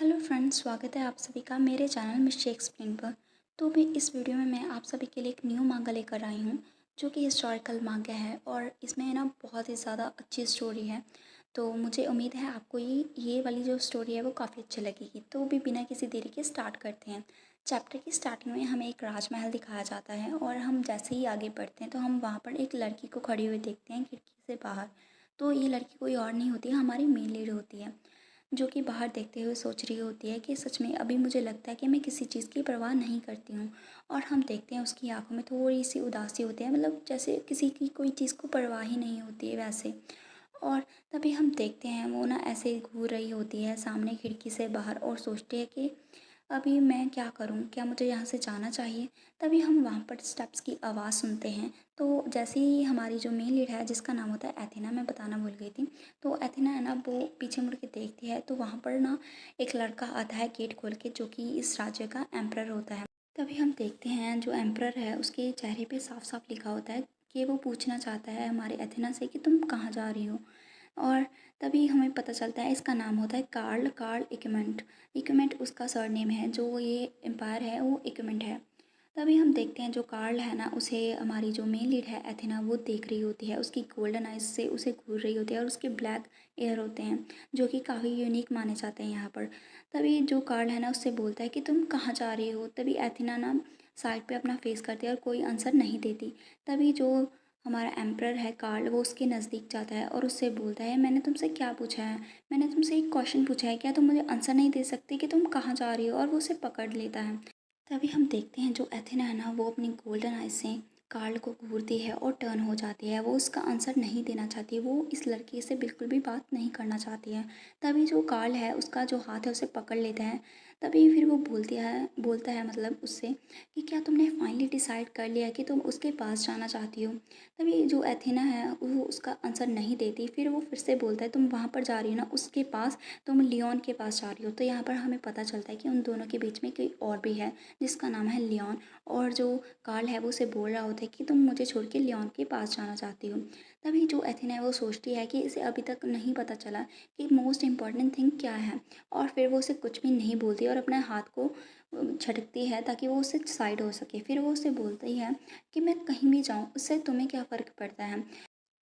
Hello friends, स्वागत है आप सभी का मेरे चैनल मिस्टी एक्सप्लेन पर। तो भी इस वीडियो में मैं आप सभी के लिए एक न्यू मांगा लेकर आई हूँ जो कि हिस्टोरिकल मांगा है और इसमें ना बहुत ही ज़्यादा अच्छी स्टोरी है। तो मुझे उम्मीद है आपको ये वाली जो स्टोरी है वो काफ़ी अच्छी लगेगी। तो भी बिना किसी देरी के स्टार्ट करते हैं। चैप्टर की स्टार्टिंग में हमें एक राजमहल दिखाया जाता है और हम जैसे ही आगे बढ़ते हैं तो हम वहाँ पर एक लड़की को खड़ी हुई देखते हैं खिड़की से बाहर। तो ये लड़की कोई और नहीं होती है, हमारी मेन लीड होती है, जो कि बाहर देखते हुए सोच रही होती है कि सच में अभी मुझे लगता है कि मैं किसी चीज़ की परवाह नहीं करती हूँ। और हम देखते हैं उसकी आंखों में थोड़ी सी उदासी होती है, मतलब जैसे किसी की कोई चीज़ को परवाह ही नहीं होती है वैसे। और तभी हम देखते हैं वो ना ऐसे घूर रही होती है सामने खिड़की से बाहर और सोचती है कि अभी मैं क्या करूं, क्या मुझे यहाँ से जाना चाहिए। तभी हम वहाँ पर स्टेप्स की आवाज़ सुनते हैं। तो जैसे ही हमारी जो मेन लीड है जिसका नाम होता है एथेना, मैं बताना भूल गई थी। तो एथेना है ना, वो पीछे मुड़ के देखती है तो वहाँ पर ना एक लड़का आता है गेट खोल के, जो कि इस राज्य का एम्परर होता है। तभी हम देखते हैं जो एम्परर है उसके चेहरे पे साफ साफ लिखा होता है कि वो पूछना चाहता है हमारे एथेना से कि तुम कहाँ जा रही हो। और तभी हमें पता चलता है इसका नाम होता है कार्ल कार्ल इक्विमेंट। इक्विमेंट उसका सरनेम है, जो ये एम्पायर है वो इक्विमेंट है। तभी हम देखते हैं जो कार्ल है ना, उसे हमारी जो मेन लीड है एथेना वो देख रही होती है, उसकी गोल्डन आइज से उसे घूर रही होती है और उसके ब्लैक एयर होते हैं जो कि काफ़ी यूनिक माने जाते हैं यहाँ पर। तभी जो कार्ल है ना उससे बोलता है कि तुम कहाँ जा रही हो। तभी एथेना ना साइड पे अपना फेस करती है और कोई आंसर नहीं देती। तभी जो हमारा एम्परर है कार्ल, वो उसके नज़दीक जाता है और उससे बोलता है मैंने तुमसे क्या पूछा है, मैंने तुमसे एक क्वेश्चन पूछा है, क्या तुम मुझे आंसर नहीं दे सकती कि तुम कहाँ जा रही हो। और वो उसे पकड़ लेता है। तभी हम देखते हैं जो एथेना है ना वो अपनी गोल्डन आइज से कार्ल को घूरती है और टर्न हो जाती है। वो उसका आंसर नहीं देना चाहती, वो इस लड़की से बिल्कुल भी बात नहीं करना चाहती है। तभी जो कार्ल है उसका जो हाथ है उसे पकड़ लेता है। तभी फिर वो बोलता है मतलब उससे कि क्या तुमने फाइनली डिसाइड कर लिया कि तुम उसके पास जाना चाहती हो। तभी जो एथेना है वो उसका आंसर नहीं देती। फिर वो फिर से बोलता है तुम वहाँ पर जा रही हो ना उसके पास, तुम लियोन के पास जा रही हो। तो यहाँ पर हमें पता चलता है कि उन दोनों के बीच में कोई और भी है जिसका नाम है लियोन। और जो कार्ल है वो उसे बोल रहा होता है कि तुम मुझे छोड़ के लियोन के पास जाना चाहती हो। तभी जो एथेना है वो सोचती है कि इसे अभी तक नहीं पता चला कि मोस्ट इम्पॉर्टेंट थिंग क्या है। और फिर वो उसे कुछ भी नहीं बोलती और अपने हाथ को झटकती है ताकि वो उससे साइड हो सके। फिर वो उसे बोलती है कि मैं कहीं भी जाऊँ उससे तुम्हें क्या फ़र्क पड़ता है।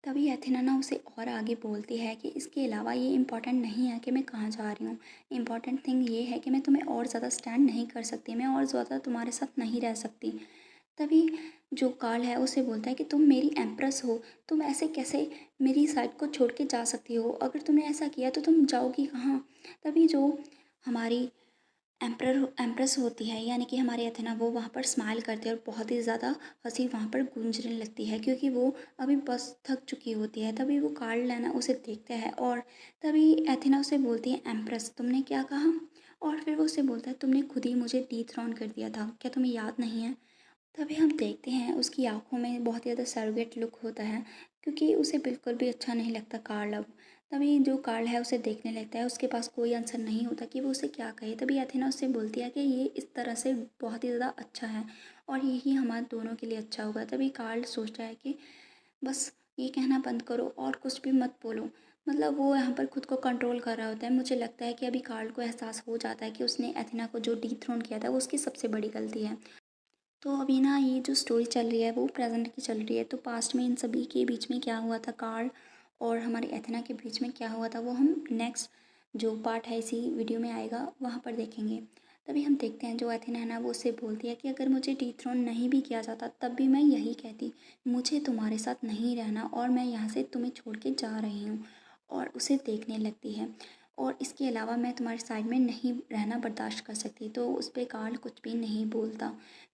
तभी एथेना ना उसे और आगे बोलती है कि इसके अलावा ये इम्पॉर्टेंट नहीं है कि मैं कहाँ जा रही हूँ। इम्पॉर्टेंट थिंग ये है कि मैं तुम्हें और ज़्यादा स्टैंड नहीं कर सकती, मैं और ज़्यादा तुम्हारे साथ नहीं रह सकती। तभी जो कार्ल है उसे बोलता है कि तुम मेरी एम्प्रेस हो, तुम ऐसे कैसे मेरी साइड को छोड़ के जा सकती हो, अगर तुमने ऐसा किया तो तुम जाओगी कहाँ। तभी जो हमारी एम्प्रेस होती है यानी कि हमारी एथेना, वो वहाँ पर स्माइल करती है और बहुत ही ज़्यादा हंसी वहाँ पर गूंजने लगती है क्योंकि वो अभी बस थक चुकी होती है। तभी वो कार्ल है ना उसे देखता है और तभी एथेना उसे बोलती है एम्प्रेस तुमने क्या कहा। और फिर वो उसे बोलता है तुमने खुद ही मुझे डिथ्रोन कर दिया था, क्या तुम्हें याद नहीं है। तभी हम देखते हैं उसकी आंखों में बहुत ही ज़्यादा सरोगेट लुक होता है क्योंकि उसे बिल्कुल भी अच्छा नहीं लगता कार्ल अब। तभी जो कार्ल है उसे देखने लगता है, उसके पास कोई आंसर नहीं होता कि वो उसे क्या कहे। तभी एथेना उससे बोलती है कि ये इस तरह से बहुत ही ज़्यादा अच्छा है और यही हमारे दोनों के लिए अच्छा होगा। तभी कार्ल सोचता है कि बस ये कहना बंद करो और कुछ भी मत बोलो। मतलब वो यहाँ पर खुद को कंट्रोल कर रहा होता है। मुझे लगता है कि अभी कार्ल को एहसास हो जाता है कि उसने एथेना को जो डिथ्रोन किया था वो उसकी सबसे बड़ी गलती है। तो अभी ना ये जो स्टोरी चल रही है वो प्रेजेंट की चल रही है। तो पास्ट में इन सभी के बीच में क्या हुआ था, कार्ल और हमारी एथेना के बीच में क्या हुआ था, वो हम नेक्स्ट जो पार्ट है इसी वीडियो में आएगा वहाँ पर देखेंगे। तभी हम देखते हैं जो एथेना है ना वो उससे बोलती है कि अगर मुझे डिथ्रोन नहीं भी किया जाता तब भी मैं यही कहती, मुझे तुम्हारे साथ नहीं रहना और मैं यहाँ से तुम्हें छोड़ के जा रही हूँ। और उसे देखने लगती है और इसके अलावा मैं तुम्हारी साइड में नहीं रहना बर्दाश्त कर सकती। तो उस पर कार्ल कुछ भी नहीं बोलता।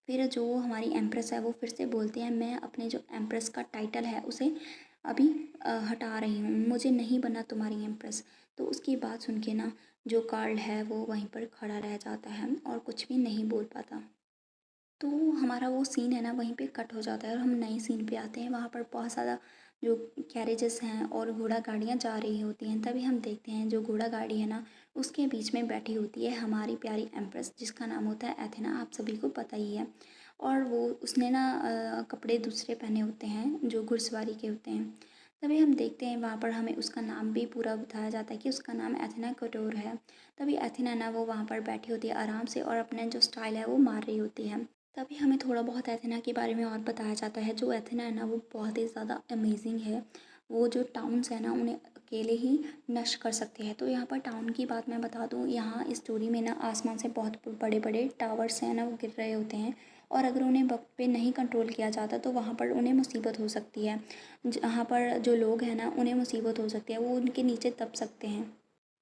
फिर जो हमारी एम्प्रेस है वो फिर से बोलती है मैं अपने जो एम्प्रेस का टाइटल है उसे अभी हटा रही हूँ, मुझे नहीं बनना तुम्हारी एम्प्रेस। तो उसकी बात सुन के ना जो कार्ल है वो वहीं पर खड़ा रह जाता है और कुछ भी नहीं बोल पाता। तो हमारा वो सीन है ना वहीं पे कट हो जाता है और हम नए सीन पे आते हैं। वहाँ पर बहुत ज़्यादा जो कैरेजेस हैं और घोड़ा गाड़ियाँ जा रही होती हैं। तभी हम देखते हैं जो घोड़ा गाड़ी है ना उसके बीच में बैठी होती है हमारी प्यारी एम्प्रेस जिसका नाम होता है एथेना, आप सभी को पता ही है। और वो उसने ना कपड़े दूसरे पहने होते हैं जो घुड़सवारी के होते हैं। तभी हम देखते हैं वहाँ पर हमें उसका नाम भी पूरा बताया जाता है कि उसका नाम एथेना कटोर है। तभी एथेना ना वो वहाँ पर बैठी होती है आराम से और अपना जो स्टाइल है वो मार रही होती है। तभी हमें थोड़ा बहुत एथेना के बारे में और बताया जाता है। जो एथेना है ना वो बहुत ही ज़्यादा अमेजिंग है। वो जो टाउन्स है ना उन्हें अकेले ही नष्ट कर सकती है। तो यहाँ पर टाउन की बात मैं बता दूँ, यहाँ इस स्टोरी में ना आसमान से बहुत बड़े बड़े टावर्स हैं ना वो गिर रहे होते हैं, और अगर उन्हें वक्त पे नहीं कंट्रोल किया जाता तो वहाँ पर उन्हें मुसीबत हो सकती है। जहाँ पर जो लोग हैं ना उन्हें मुसीबत हो सकती है, वो उनके नीचे दब सकते हैं।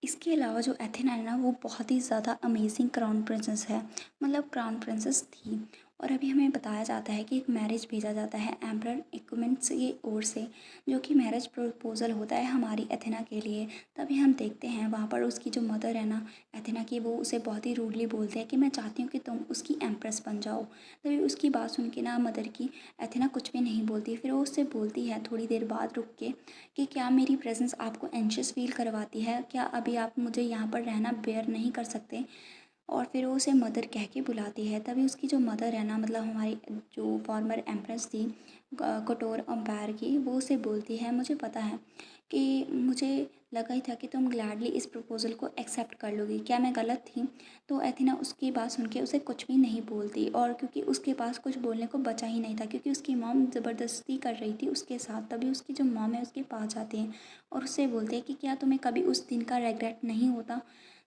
इसके अलावा जो एथेना है ना वो बहुत ही ज़्यादा अमेजिंग क्राउन प्रिंसेस है, मतलब क्राउन प्रिंसेस थी। और अभी हमें बताया जाता है कि एक मैरिज भेजा जाता है एम्परर इक्विमेंट्स की ओर से, जो कि मैरिज प्रपोजल होता है हमारी एथेना के लिए। तभी हम देखते हैं वहाँ पर उसकी जो मदर है ना एथेना की, वो उसे बहुत ही रूडली बोलते हैं कि मैं चाहती हूँ कि तुम उसकी एम्प्रेस बन जाओ। तभी उसकी बात सुन के ना मदर की एथेना कुछ भी नहीं बोलती। फिर वो उससे बोलती है थोड़ी देर बाद रुक के कि क्या मेरी प्रेजेंस आपको एंशियस फील करवाती है, क्या अभी आप मुझे यहाँ पर रहना बेयर नहीं कर सकते। और फिर वो उसे मदर कह के बुलाती है। तभी उसकी जो मदर है ना, मतलब हमारी जो फॉर्मर एम्प्रेस थी कटोर अम्पायर की, वो उसे बोलती है मुझे पता है कि मुझे लगा ही था कि तुम ग्लैडली इस प्रपोज़ल को एक्सेप्ट कर लोगी, क्या मैं गलत थी। तो एथेना उसकी बात सुन के उसे कुछ भी नहीं बोलती, और क्योंकि उसके पास कुछ बोलने को बचा ही नहीं था, क्योंकि उसकी मॉम ज़बरदस्ती कर रही थी उसके साथ। तभी उसकी जो मॉम है उसके पास जाती हैं और उससे बोलते हैं कि क्या तुम्हें कभी उस दिन का रेग्रेट नहीं होता।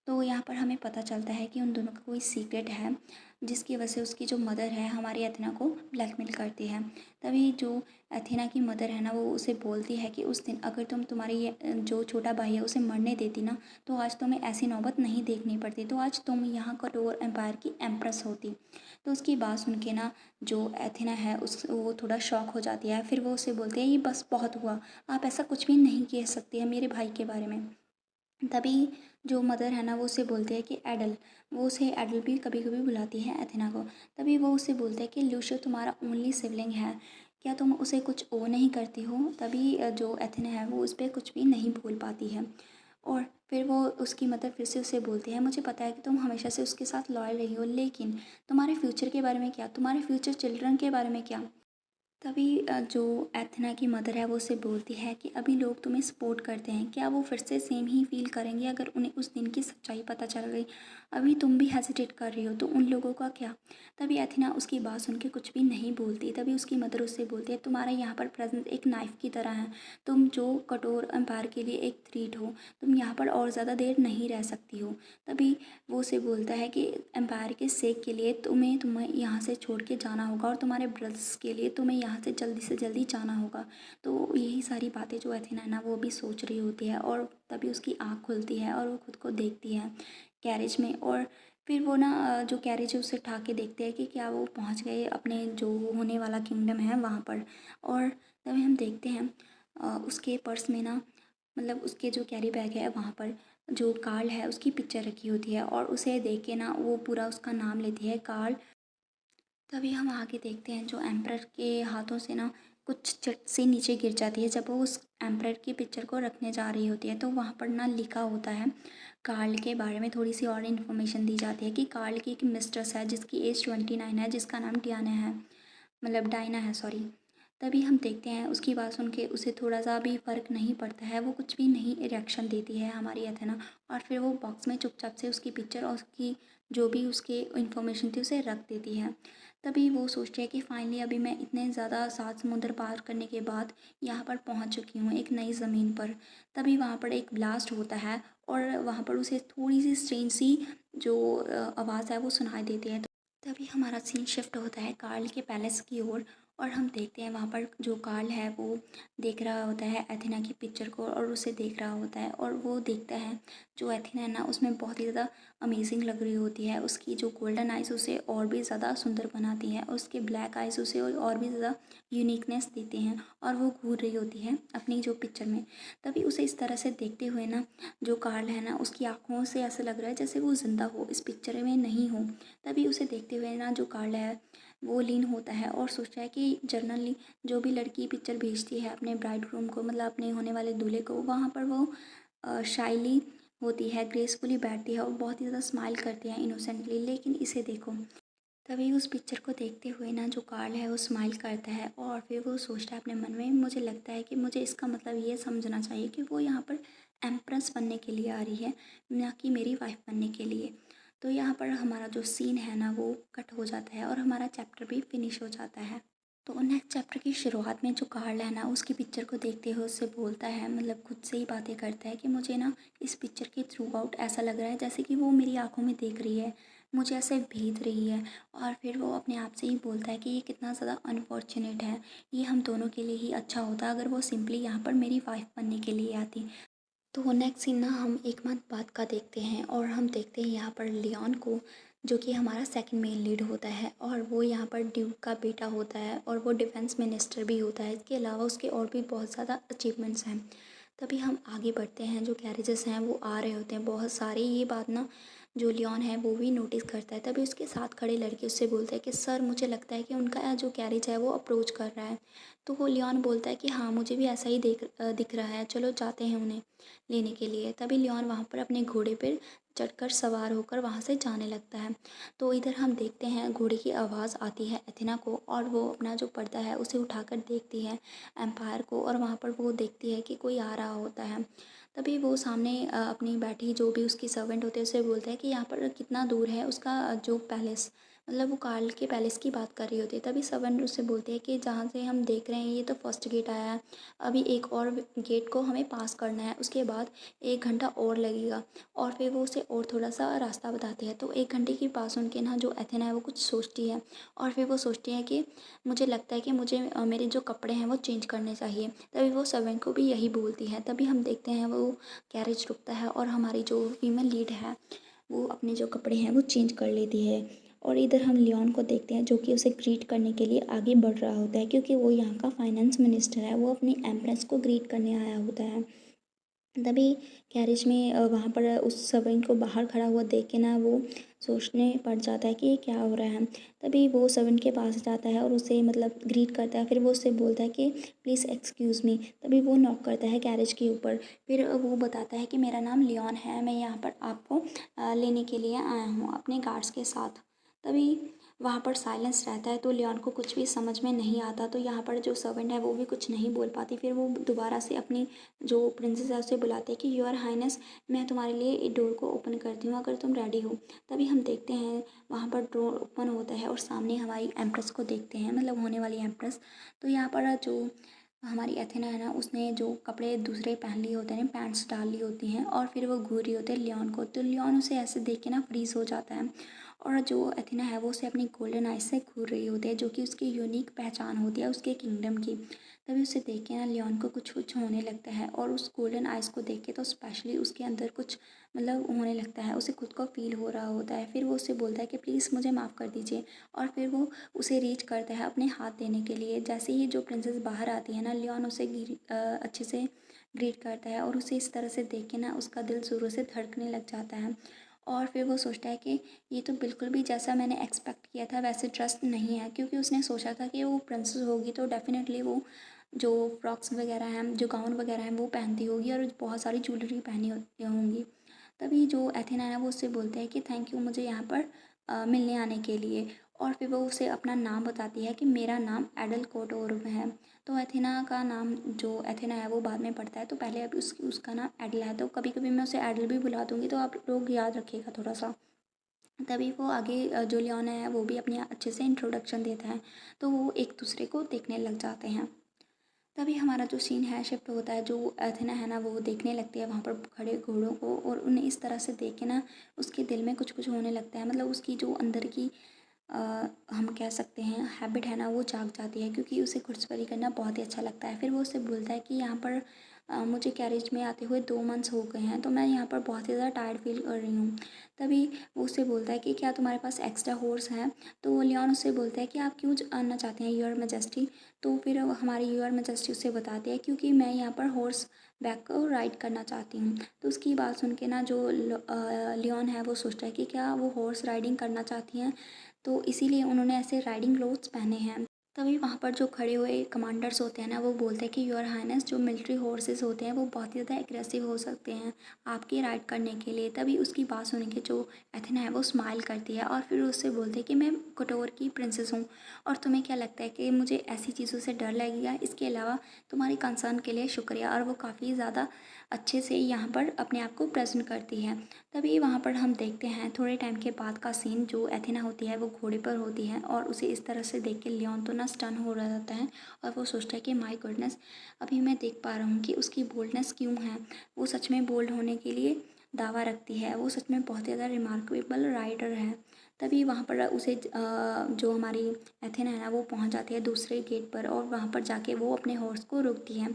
तो यहाँ पर हमें पता चलता है कि उन दोनों का कोई सीक्रेट है, जिसकी वजह से उसकी जो मदर है हमारी एथेना को ब्लैकमेल करती है। तभी जो एथेना की मदर है ना वो उसे बोलती है कि उस दिन अगर तुम तुम्हारी ये जो छोटा भाई है उसे मरने देती ना, तो आज तुम्हें ऐसी नौबत नहीं देखनी पड़ती, तो आज तुम यहाँ कटोर एम्पायर की एम्प्रेस होती। तो उसकी बात सुन के ना जो एथेना है उस वो थोड़ा शॉक हो जाती है। फिर वो उसे बोलती है ये बस बहुत हुआ, आप ऐसा कुछ भी नहीं कह सकती है मेरे भाई के बारे में। तभी जो मदर है ना वो उसे बोलती है कि एडल, वो उसे एडल भी कभी कभी बुलाती है एथेना को। तभी वो उसे बोलते हैं कि लूशियो तुम्हारा ओनली सिबलिंग है, क्या तुम उसे कुछ ओ नहीं करती हो। तभी जो एथेना है वो उस पर कुछ भी नहीं बोल पाती है। और फिर वो उसकी मदर फिर से उसे बोलती है मुझे पता है कि तुम हमेशा से उसके साथ लॉयल रही हो, लेकिन तुम्हारे फ्यूचर के बारे में क्या, तुम्हारे फ्यूचर चिल्ड्रन के बारे में क्या। तभी जो एथेना की मदर है वो उसे बोलती है कि अभी लोग तुम्हें सपोर्ट करते हैं, क्या वो फिर से सेम ही फील करेंगे अगर उन्हें उस दिन की सच्चाई पता चल गई। अभी तुम भी हेजिटेट कर रही हो तो उन लोगों का क्या। तभी एथेना उसकी बात सुन के कुछ भी नहीं बोलती। तभी उसकी मदर उससे बोलती है तुम्हारा यहाँ पर प्रेजेंस एक नाइफ की तरह है, तुम जो कठोर एम्पायर के लिए एक थ्रीट हो, तुम यहाँ पर और ज़्यादा देर नहीं रह सकती हो। तभी वो उसे बोलता है कि एम्पायर के सेक के लिए तुम्हें तुम्हें यहाँ से छोड़ के जाना होगा, और तुम्हारे ब्रदर्स के लिए तुम्हें यहाँ से जल्दी जाना होगा। तो यही सारी बातें जो एथेना है ना वो भी सोच रही होती है, और तभी उसकी आँख खुलती है और वो खुद को देखती है कैरेज में। और फिर वो ना जो कैरेज है उसे उठा के देखते हैं कि क्या वो पहुँच गए अपने जो होने वाला किंगडम है वहाँ पर। और तभी हम देखते हैं उसके पर्स में ना, मतलब उसके जो कैरी बैग है वहाँ पर जो कार्ल है उसकी पिक्चर रखी होती है, और उसे देख के ना वो पूरा उसका नाम लेती है कार्ल। तभी हम आगे देखते हैं जो एम्प्रर के हाथों से ना कुछ चट से नीचे गिर जाती है। जब वो उस एम्प्रर की पिक्चर को रखने जा रही होती है तो वहाँ पर ना लिखा होता है कार्ल के बारे में, थोड़ी सी और इन्फॉर्मेशन दी जाती है कि कार्ल की एक मिस्ट्रेस है जिसकी एज 29 है, जिसका नाम डियाना है, मतलब डायना है सॉरी। तभी हम देखते हैं उसकी बात सुन के उसे थोड़ा सा भी फ़र्क नहीं पड़ता है, वो कुछ भी नहीं रिएक्शन देती है हमारी एथेना। और फिर वो बॉक्स में चुपचाप से उसकी पिक्चर और उसकी जो भी उसके इन्फॉर्मेशन थी उसे रख देती है। तभी वो सोचती है कि फाइनली अभी मैं इतने ज़्यादा 7 समुंदर पार करने के बाद यहाँ पर पहुँच चुकी हूँ एक नई ज़मीन पर। तभी वहाँ पर एक ब्लास्ट होता है और वहाँ पर उसे थोड़ी सी स्ट्रेंज सी जो आवाज़ है वो सुनाई देती है। तभी हमारा सीन शिफ्ट होता है कार्ल के पैलेस की ओर, और हम देखते हैं वहाँ पर जो कार्ल है वो देख रहा होता है एथेना की पिक्चर को, और उसे देख रहा होता है। और वो देखता है जो एथेना है ना उसमें बहुत ही ज़्यादा अमेजिंग लग रही होती है। उसकी जो गोल्डन आइज़ उसे और भी ज़्यादा सुंदर बनाती हैं, और उसके ब्लैक आइज़ उसे और भी ज़्यादा यूनिकनेस देते हैं, और वो घूर रही होती है अपनी जो पिक्चर में। तभी उसे इस तरह से देखते हुए ना जो कार्ल है ना उसकी आँखों से ऐसा लग रहा है जैसे वो ज़िंदा हो, इस पिक्चर में नहीं हो। तभी उसे देखते हुए ना जो कार्ल है वो लीन होता है और सोचता है कि जनरली जो भी लड़की पिक्चर भेजती है अपने ब्राइड ग्रूम को, मतलब अपने होने वाले दूल्हे को, वहाँ पर वो शाइली होती है, ग्रेसफुली बैठती है और बहुत ही ज़्यादा स्माइल करती है इनोसेंटली। लेकिन इसे देखो, तभी उस पिक्चर को देखते हुए ना जो कार्ल है वो स्माइल करता है और फिर वो सोचता है अपने मन में, मुझे लगता है कि मुझे इसका मतलब ये समझना चाहिए कि वो यहाँ पर एम्प्रेस बनने के लिए आ रही है, ना कि मेरी वाइफ बनने के लिए। तो यहाँ पर हमारा जो सीन है ना वो कट हो जाता है और हमारा चैप्टर भी फिनिश हो जाता है। तो नेक्स्ट चैप्टर की शुरुआत में जो कार्ल है ना उसकी पिक्चर को देखते हुए उससे बोलता है, मतलब खुद से ही बातें करता है कि मुझे ना इस पिक्चर के थ्रू आउट ऐसा लग रहा है जैसे कि वो मेरी आंखों में देख रही है, मुझे ऐसे भेद रही है। और फिर वो अपने आप से ही बोलता है कि ये कितना ज़्यादा अनफॉर्चुनेट है, ये हम दोनों के लिए ही अच्छा होता अगर वो सिंपली यहाँ पर मेरी वाइफ बनने के लिए आती। तो नेक्स्ट सीन ना हम 1 मंथ बाद का देखते हैं और हम देखते हैं यहाँ पर लियोन को, जो कि हमारा सेकंड मेन लीड होता है और वो यहाँ पर ड्यूक का बेटा होता है और वो डिफेंस मिनिस्टर भी होता है। इसके अलावा उसके और भी बहुत ज़्यादा अचीवमेंट्स हैं। तभी हम आगे बढ़ते हैं, जो कैरेजेस हैं वो आ रहे होते हैं बहुत सारे। ये बात ना जो लियोन है वो भी नोटिस करता है। तभी उसके साथ खड़े लड़के उससे बोलते हैं कि सर मुझे लगता है कि उनका जो कैरेज है वो अप्रोच कर रहा है। तो वो लियोन बोलता है कि हाँ मुझे भी ऐसा ही दिख रहा है, चलो जाते हैं उन्हें लेने के लिए। तभी लियोन वहाँ पर अपने घोड़े पर चढ़कर सवार होकर वहाँ से जाने लगता है। तो इधर हम देखते हैं घोड़े की आवाज़ आती है एथेना को और वो अपना जो पर्दा है उसे उठाकर देखती है एम्पायर को और वहाँ पर वो देखती है कि कोई आ रहा होता है। तभी वो सामने अपनी बैठी जो भी उसकी सर्वेंट होती है उसे बोलता है कि यहाँ पर कितना दूर है उसका जो पैलेस, मतलब वो कार्ल के पैलेस की बात कर रही होती है। तभी सर्वेंट उससे बोलती है कि जहाँ से हम देख रहे हैं ये तो फर्स्ट गेट आया है, अभी एक और गेट को हमें पास करना है, उसके बाद 1 घंटा और लगेगा। और फिर वो उसे और थोड़ा सा रास्ता बताती है। तो 1 घंटे के पास उनके ना जो एथेना है वो कुछ सोचती है और फिर वो सोचती है कि मुझे लगता है कि मुझे मेरे जो कपड़े हैं वो चेंज करने चाहिए। तभी वो सर्वेंट को भी यही बोलती है। तभी हम देखते हैं वो कैरेज रुकता है और हमारी जो फीमेल लीड है वो अपने जो कपड़े हैं वो चेंज कर लेती है। और इधर हम लियोन को देखते हैं जो कि उसे ग्रीट करने के लिए आगे बढ़ रहा होता है, क्योंकि वो यहाँ का फाइनेंस मिनिस्टर है, वो अपनी एम्प्रेस को ग्रीट करने आया होता है। तभी कैरेज में वहाँ पर उस सर्वेंट को बाहर खड़ा हुआ देख के ना वो सोचने पड़ जाता है कि ये क्या हो रहा है। तभी वो सर्वेंट के पास जाता है और उसे मतलब ग्रीट करता है। फिर वो उससे बोलता है कि प्लीज़ एक्सक्यूज़ मी। तभी वो नॉक करता है कैरेज के ऊपर। फिर वो बताता है कि मेरा नाम लियोन है, मैं यहाँ पर आपको लेने के लिए आया हूँ अपने गार्ड्स के साथ। तभी वहाँ पर साइलेंस रहता है तो लियोन को कुछ भी समझ में नहीं आता। तो यहाँ पर जो सर्वेंट है वो भी कुछ नहीं बोल पाती। फिर वो दोबारा से अपनी जो प्रिंसेस है उसे बुलाते हैं कि योर हाइनेस, मैं तुम्हारे लिए डोर को ओपन करती हूँ अगर तुम रेडी हो। तभी हम देखते हैं वहाँ पर डोर ओपन होता है और सामने हमारी एम्प्रेस को देखते हैं, मतलब होने वाली एम्प्रेस। तो यहाँ पर जो हमारी एथेना है ना उसने जो कपड़े दूसरे पहन लिए होते हैं, पैंट्स डाल ली होती हैं और फिर वो घूर रही होती है लियोन को। तो लियोन उसे ऐसे देख के ना फ्रीज हो जाता है और जो एथेना है वो उसे अपनी गोल्डन आइज से घूर रही होती है, जो कि उसकी यूनिक पहचान होती है उसके किंगडम की। तभी उसे देख के ना लियोन को कुछ कुछ होने लगता है और उस गोल्डन आइज़ को देख के तो स्पेशली उसके अंदर कुछ मतलब होने लगता है, उसे खुद को फील हो रहा होता है। फिर वो उससे बोलता है कि प्लीज़ मुझे माफ़ कर दीजिए और फिर वो उसे रीच करता है अपने हाथ देने के लिए। जैसे ही जो प्रिंसेस बाहर आती है ना लियोन उसे अच्छे से ग्रीट करता है और उसे इस तरह से देख के ना उसका दिल ज़ोरों से धड़कने लग जाता है। और फिर वो सोचता है कि ये तो बिल्कुल भी जैसा मैंने एक्सपेक्ट किया था वैसे ट्रस्ट नहीं है, क्योंकि उसने सोचा था कि वो प्रिंसेस होगी तो डेफ़िनेटली वो जो फ्रॉक्स वगैरह हैं, जो गाउन वगैरह हैं वो पहनती होगी और बहुत सारी ज्वेलरी पहनी होती होंगी। तभी जो एथेना है वो उससे बोलते हैं कि थैंक यू मुझे यहाँ पर मिलने आने के लिए। और फिर वो उसे अपना नाम बताती है कि मेरा नाम एडल कोटोर्व है। तो एथेना का नाम जो एथेना है वो बाद में पड़ता है, तो पहले अभी उसका नाम एडल है। तो कभी कभी मैं उसे एडल भी बुला दूँगी, तो आप लोग याद रखिएगा थोड़ा सा। तभी वो आगे जो लियोन है वो भी अपनी अच्छे से इंट्रोडक्शन देता है। तो वो एक दूसरे को देखने लग जाते हैं। तभी हमारा जो सीन है शिफ्ट होता है, जो एथेना है ना वो देखने लगती है वहाँ पर खड़े घोड़ों को और उन्हें इस तरह से देख के ना उसके दिल में कुछ कुछ होने लगता है, मतलब उसकी जो अंदर की अ, हम कह सकते हैं हैबिट है ना वो जाग जाती है, क्योंकि उसे घुड़सवारी करना बहुत ही अच्छा लगता है। फिर वो उससे बोलता है कि यहाँ पर मुझे कैरेज में आते हुए 2 मंथ्स हो गए हैं, तो मैं यहाँ पर बहुत ही ज़्यादा टायर्ड फील कर रही हूँ। तभी वो उससे बोलता है कि क्या तुम्हारे पास एक्स्ट्रा हॉर्स हैं। तो लियोन उससे बोलता है कि आप क्यों आना चाहते हैं योर मैजेस्टी। तो फिर हमारी योर मैजेस्टी उससे बताते हैं क्योंकि मैं यहाँ पर हॉर्स बैक को राइड करना चाहती हूँ। तो उसकी बात सुन के ना जो लियोन है वो सोचता है कि क्या वो हॉर्स राइडिंग करना चाहती हैं, तो इसीलिए उन्होंने ऐसे राइडिंग क्लोथ्स पहने हैं। तभी वहाँ पर जो खड़े हुए कमांडर्स होते हैं ना, वो बोलते हैं कि योर हाइनेस, जो मिलिट्री फोर्सेस होते हैं वो बहुत ही ज़्यादा एग्रेसिव हो सकते हैं आपकी राइड करने के लिए। तभी उसकी बात सुन के जो एथेना है वो स्माइल करती है और फिर उससे बोलते हैं कि मैं कोटोर की प्रिंसेस हूँ और तुम्हें क्या लगता है कि मुझे ऐसी चीज़ों से डर लगेगा? इसके अलावा तुम्हारी कंसर्न के लिए शुक्रिया। और वो काफ़ी ज़्यादा अच्छे से यहाँ पर अपने आप को प्रेजेंट करती है। तभी वहाँ पर हम देखते हैं थोड़े टाइम के बाद का सीन, जो एथेना होती है वो घोड़े पर होती है और उसे इस तरह से देख के लियोन तो ना स्टन हो रहा होता है और वो सोचता है कि माय गुडनेस, अभी मैं देख पा रहा हूँ कि उसकी बोल्डनेस क्यों है। वो सच में बोल्ड होने के लिए दावा रखती है, वो सच में बहुत ज़्यादा रिमार्केबल राइडर है। तभी वहाँ पर उसे जो हमारी एथेना है ना वो पहुँच जाती है दूसरे गेट पर और वहाँ पर जाके वो अपने हॉर्स को रोकती है।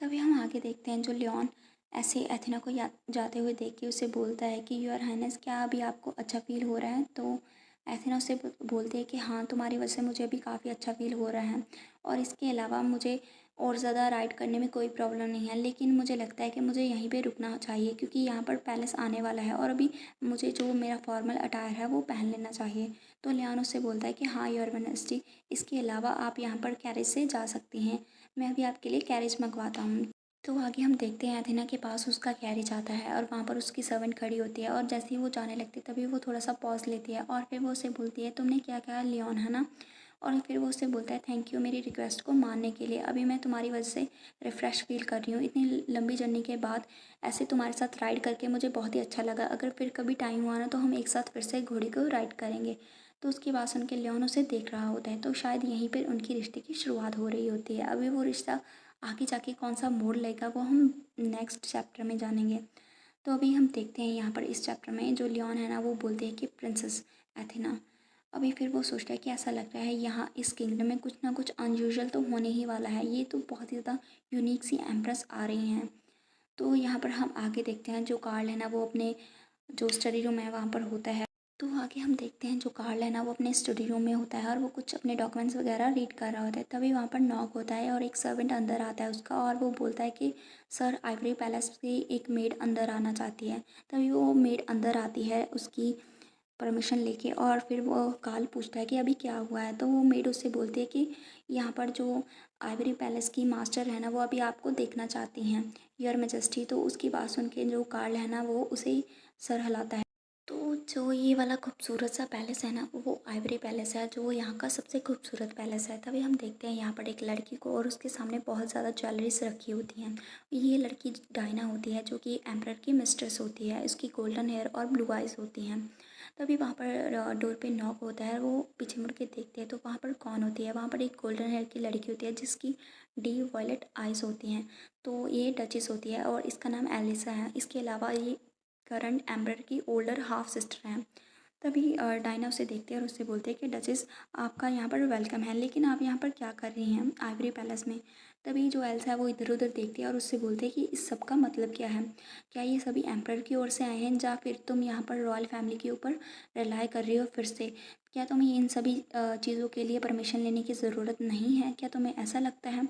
तभी हम आगे देखते हैं जो लियोन ऐसे एथेना को जाते हुए देख के उसे बोलता है कि योर हाइनेस, क्या अभी आपको अच्छा फील हो रहा है? तो एथेना उसे बोलती है कि हाँ, तुम्हारी वजह से मुझे अभी काफ़ी अच्छा फील हो रहा है और इसके अलावा मुझे और ज़्यादा राइड करने में कोई प्रॉब्लम नहीं है, लेकिन मुझे लगता है कि मुझे यहीं पे रुकना चाहिए क्योंकि यहाँ पर पैलेस आने वाला है और अभी मुझे जो मेरा फॉर्मल अटायर है वो पहन लेना चाहिए। तो लियोन उससे बोलता है कि हाँ योर वेनेस्टी, इसके अलावा आप यहाँ पर कैरेज से जा सकती हैं, मैं अभी आपके लिए कैरेज मंगवाता हूँ। तो आगे हम देखते हैं अथेना के पास उसका कैरेज आता है और वहाँ पर उसकी सर्वेंट खड़ी होती है और जैसे ही वो जाने लगती है तभी वो थोड़ा सा पॉज लेती है और फिर वो उसे बोलती है तुमने क्या कहा लियोन, है ना? और फिर वो उससे बोलता है थैंक यू मेरी रिक्वेस्ट को मानने के लिए, अभी मैं तुम्हारी वजह से रिफ़्रेश फील कर रही हूँ। इतनी लंबी जर्नी के बाद ऐसे तुम्हारे साथ राइड करके मुझे बहुत ही अच्छा लगा, अगर फिर कभी टाइम हुआ ना तो हम एक साथ फिर से घोड़े को राइड करेंगे। तो उसकी बात सुन के लियोन उसे देख रहा होता है, तो शायद यहीं पर उनकी रिश्ते की शुरुआत हो रही होती है। अभी वो रिश्ता आगे जाके कौन सा मोड़ लेगा वो हम नेक्स्ट चैप्टर में जानेंगे। तो अभी हम देखते हैं यहाँ पर इस चैप्टर में जो लियोन है ना वो बोलते हैं कि प्रिंसेस एथेना, अभी फिर वो सोचता है कि ऐसा लग रहा है यहाँ इस किंगडम में कुछ ना कुछ अनयूजुअल तो होने ही वाला है, ये तो बहुत ही ज़्यादा यूनिक सी एम्प्रेस आ रही हैं। तो यहाँ पर हम आगे देखते हैं जो कार्ल है ना वो अपने जो स्टडी रूम है वहाँ पर होता है। तो आगे हम देखते हैं जो कार्ल है ना वो अपने स्टडी रूम में होता है और वो कुछ अपने डॉक्यूमेंट्स वगैरह रीड कर रहा होता है। तभी वहाँ पर नॉक होता है और एक सर्वेंट अंदर आता है उसका और वो बोलता है कि सर, आइवरी पैलेस की एक मेड अंदर आना चाहती है। तभी वो मेड अंदर आती है उसकी परमिशन लेके और फिर वो कार्ल पूछता है कि अभी क्या हुआ है? तो वो मेड उससे बोलती है कि यहाँ पर जो आइवरी पैलेस की मास्टर है ना वो अभी आपको देखना चाहती हैं योर मैजेस्टी। तो उसकी बात सुन के जो कार्ल है ना वो उसे सर हिलाता है। तो जो ये वाला खूबसूरत सा पैलेस है ना वो आइवरी पैलेस है, जो यहाँ का सबसे खूबसूरत पैलेस है। तभी हम देखते हैं यहाँ पर एक लड़की को और उसके सामने बहुत ज़्यादा ज्वेलरीज रखी होती हैं। ये लड़की डायना होती है जो कि एम्परर की मिस्ट्रेस होती है, इसकी गोल्डन हेयर और ब्लू आइज़ होती हैं। तभी वहाँ पर डोर पे नॉक होता है, वो पीछे मुड़ के देखते हैं तो वहाँ पर कौन होती है? वहाँ पर एक गोल्डन हेयर की लड़की होती है जिसकी डीप वॉयलेट आइज़ होती हैं। तो ये डचेस होती है और इसका नाम एलिसा है। इसके अलावा ये करंट एम्परर की ओल्डर हाफ सिस्टर हैं। तभी डायना उसे देखती है और उससे बोलती है कि डचेस, आपका यहाँ पर वेलकम है, लेकिन आप यहाँ पर क्या कर रही हैं आइवरी पैलेस में? तभी जो एल्सा है वो इधर उधर देखती है और उससे बोलती है कि इस सब का मतलब क्या है? क्या ये सभी एम्परर की ओर से आए हैं या फिर तुम यहाँ पर रॉयल फैमिली के ऊपर रिलाई कर रही हो फिर से? क्या तुम्हें इन सभी चीज़ों के लिए परमिशन लेने की ज़रूरत नहीं है? क्या तुम्हें ऐसा लगता है?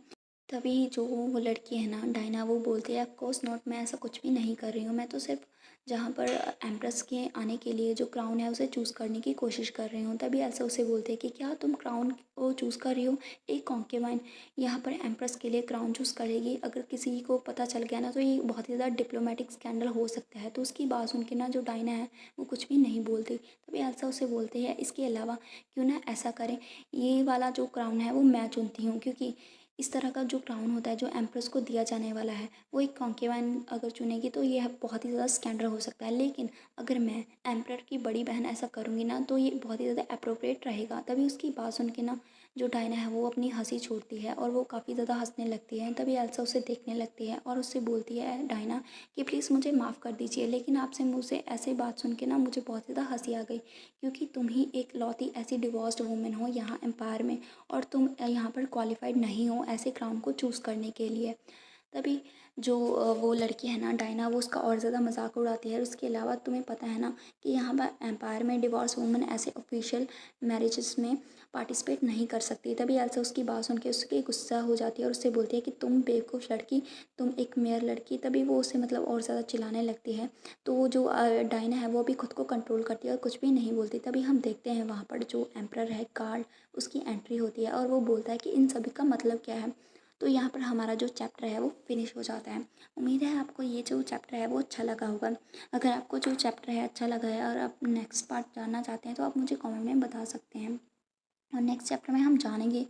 तभी जो वो लड़की है ना डायना वो बोलती है ऑफ कोर्स नॉट, मैं ऐसा कुछ भी नहीं कर रही हूँ, मैं तो सिर्फ जहाँ पर एम्प्रेस के आने के लिए जो क्राउन है उसे चूज़ करने की कोशिश कर रही हूँ। तभी ऐसा उसे बोलते हैं कि क्या तुम क्राउन को चूज़ कर रही हो? एक कॉन्केवाइन यहाँ पर एम्प्रेस के लिए क्राउन चूज़ करेगी, अगर किसी को पता चल गया ना तो ये बहुत ही ज़्यादा डिप्लोमेटिक स्कैंडल हो सकता है। तो उसकी बात सुन के ना जो डायना है वो कुछ भी नहीं बोलती। तभी ऐसा उसे बोलते हैं इसके अलावा क्यों ना ऐसा करें, ये वाला जो क्राउन है वो मैं चुनती हूँ, क्योंकि इस तरह का जो क्राउन होता है जो एम्प्रेस को दिया जाने वाला है वो एक कॉन्केवाइन अगर चुनेगी तो ये बहुत ही ज़्यादा स्कैंडल हो सकता है, लेकिन अगर मैं एम्परर की बड़ी बहन ऐसा करूँगी ना तो ये बहुत ही ज़्यादा अप्रोप्रिएट रहेगा। तभी उसकी बात सुन के ना जो डायना है वो अपनी हंसी छोड़ती है और वो काफ़ी ज़्यादा हंसने लगती है। तभी एल्सा उसे देखने लगती है और उससे बोलती है डायना कि प्लीज़ मुझे माफ़ कर दीजिए, लेकिन आपसे मुझसे ऐसे बात सुन के ना मुझे बहुत ज़्यादा हंसी आ गई, क्योंकि तुम ही एक लौती ऐसी डिवोर्स्ड वूमेन हो यहाँ एम्पायर में और तुम यहाँ पर क्वालिफाइड नहीं हो ऐसे क्राउन को चूज़ करने के लिए। तभी जो वो लड़की है ना डायना, वो उसका और ज़्यादा मजाक उड़ाती है। और उसके अलावा तुम्हें पता है ना कि यहाँ पर एम्पायर में डिवोर्स वूमन ऐसे ऑफिशियल मैरिजेस में पार्टिसिपेट नहीं कर सकती। तभी एल्सा उसकी बात सुन के उसके गुस्सा हो जाती है और उससे बोलती है कि तुम बेवकूफ़ लड़की, तुम एक मेयर लड़की। तभी वो उसे मतलब और ज़्यादा चिल्लाने लगती है। तो वो जो डायना है वो भी खुद को कंट्रोल करती है और कुछ भी नहीं बोलती। तभी हम देखते हैं वहाँ पर जो एम्प्रर है कार्ल, उसकी एंट्री होती है और वो बोलता है कि इन सभी का मतलब क्या है। तो यहाँ पर हमारा जो चैप्टर है वो फिनिश हो जाता है। उम्मीद है आपको ये जो चैप्टर है वो अच्छा लगा होगा। अगर आपको जो चैप्टर है अच्छा लगा है और आप नेक्स्ट पार्ट जानना चाहते हैं तो आप मुझे कमेंट में बता सकते हैं। और नेक्स्ट चैप्टर में हम जानेंगे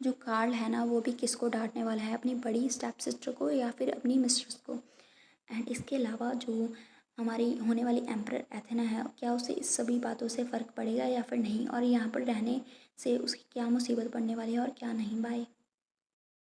जो कार्ल है ना वो भी किसको डांटने वाला है, अपनी बड़ी स्टेप सिस्टर को या फिर अपनी मिस्ट्रेस को। एंड इसके अलावा जो हमारी होने वाली एम्प्रर एथेना है, क्या उसे इस सभी बातों से फ़र्क पड़ेगा या फिर नहीं, और यहाँ पर रहने से उसकी क्या मुसीबत पड़ने वाली है और क्या नहीं। बाय।